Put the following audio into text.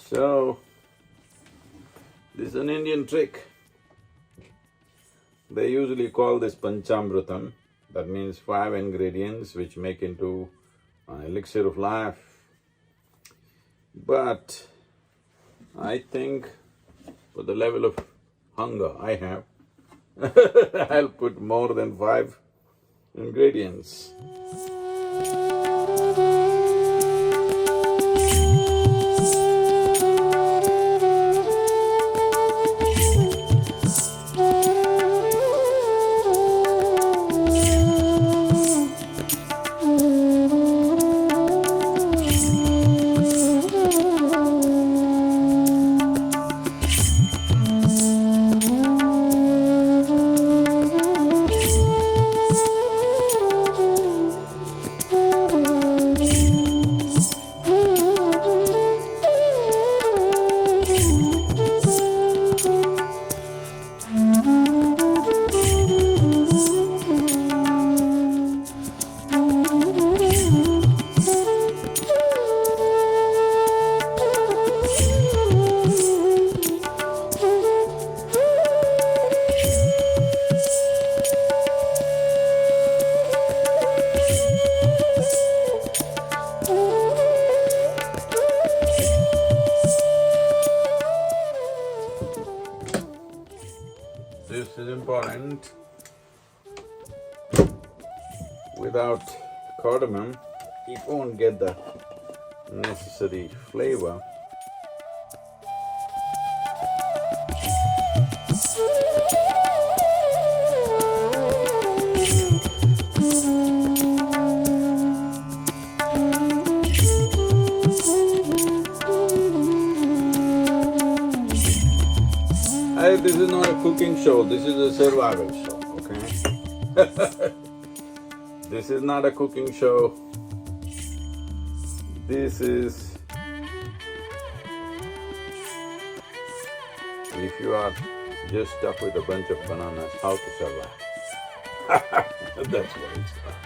So, this is an Indian trick. They usually call this Panchamrutam. That means 5 ingredients which make into an elixir of life. But I think for the level of hunger I have, I'll put more than 5 ingredients. This is important. Without cardamom, it won't get the necessary flavor. This is not a cooking show, this is a survival show, okay? This is not a cooking show. This is… if you are just stuck with a bunch of bananas, how to survive. That's what it's about.